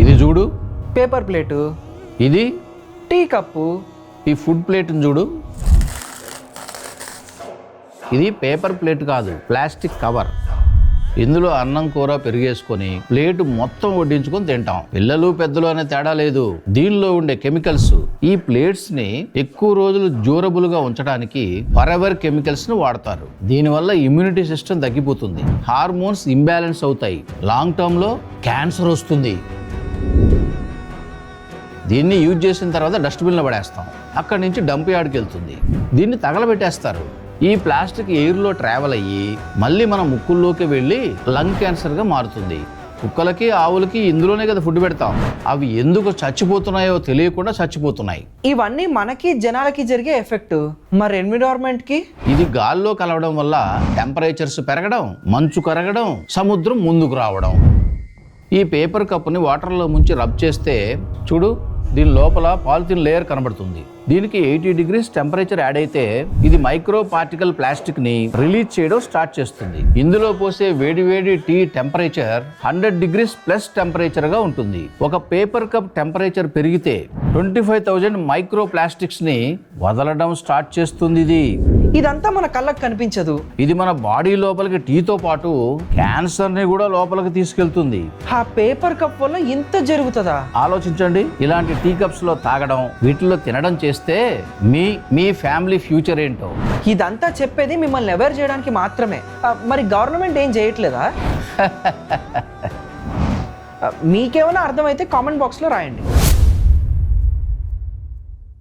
ఇది చూడు, paper plate, ఇది టీ కప్పు, ఈ ఫుడ్ ప్లేట్ని చూడు. ఇది పేపర్ ప్లేట్ కాదు, ప్లాస్టిక్ కవర్. ఇందులో అన్నం కూర పెరిగేసుకొని ప్లేట్ మొత్తం వడ్డించుకొని తింటాం. పిల్లలు పెద్దలు అనే తేడా లేదు. దీనిలో ఉండే కెమికల్స్ ఈ ప్లేట్స్ ని ఎక్కువ రోజులు డ్యూరబుల్ గా ఉంచడానికి ఫరెవర్ కెమికల్స్ ని వాడతారు. దీనివల్ల ఇమ్యూనిటీ సిస్టమ్ తగ్గిపోతుంది, హార్మోన్స్ ఇంబ్యాలెన్స్ అవుతాయి, లాంగ్ టర్మ్ లో క్యాన్సర్ వస్తుంది. దీన్ని యూజ్ చేసిన తర్వాత డస్ట్బిన్లో పడేస్తాం, అక్కడి నుంచి డంప్ యార్డ్కి వెళ్తుంది. దీన్ని తగలబెట్టేస్తారు. ఈ ప్లాస్టిక్ ఎయిర్లో ట్రావెల్ అయ్యి మళ్ళీ మన ముక్కుల్లోకి వెళ్ళి లంగ్ క్యాన్సర్గా మారుతుంది. కుక్కలకి ఆవులకి ఇందులోనే కదా ఫుడ్ పెడతాం. అవి ఎందుకు చచ్చిపోతున్నాయో తెలియకుండా చచ్చిపోతున్నాయి. ఇవన్నీ మనకి జనాలకి జరిగే ఎఫెక్ట్. మరి ఎన్విరాన్మెంట్ కి? ఇది గాల్లో కలవడం వల్ల టెంపరేచర్స్ పెరగడం, మంచు కరగడం, సముద్రం ముందుకు రావడం. ఈ పేపర్ కప్పుని వాటర్లో ముంచి రబ్ చేస్తే చూడు, దీని లోపల పాలిథిన్ లేయర్ కనబడుతుంది. దీనికి 80 degrees టెంపరేచర్ యాడ్ అయితే ఇది మైక్రో పార్టికల్ ప్లాస్టిక్ ని రిలీజ్ చేయడం స్టార్ట్ చేస్తుంది. ఇందులో పోసే వేడి tea temperature 100 degrees plus temperature గా ఉంటుంది. ఒక పేపర్ కప్ టెంపరేచర్ పెరిగితే 25,000 మైక్రో ప్లాస్టిక్స్ ని వదలడం స్టార్ట్ చేస్తుంది. ఇదంతా మన కళ్ళకు కనిపించదు. ఇది మన బాడీ లోపలికి టీతో పాటు క్యాన్సర్ ని కూడా లోపలికి తీసుకెళ్తుంది. ఆ పేపర్ కప్ వల్ల ఇంత జరుగుతుందా? ఆలోచించండి. ఇలాంటి టీ కప్స్ లో తాగడం, వీటిలో తినడం చేస్తే మీ ఫ్యామిలీ ఫ్యూచర్ ఏంటో. ఇదంతా చెప్పేది మిమ్మల్ని అవేర్ చేయడానికి మాత్రమే. మరి గవర్నమెంట్ ఏం చేయట్లేదా? మీకేమైనా అర్థమైతే కామెంట్ బాక్స్లో రాయండి.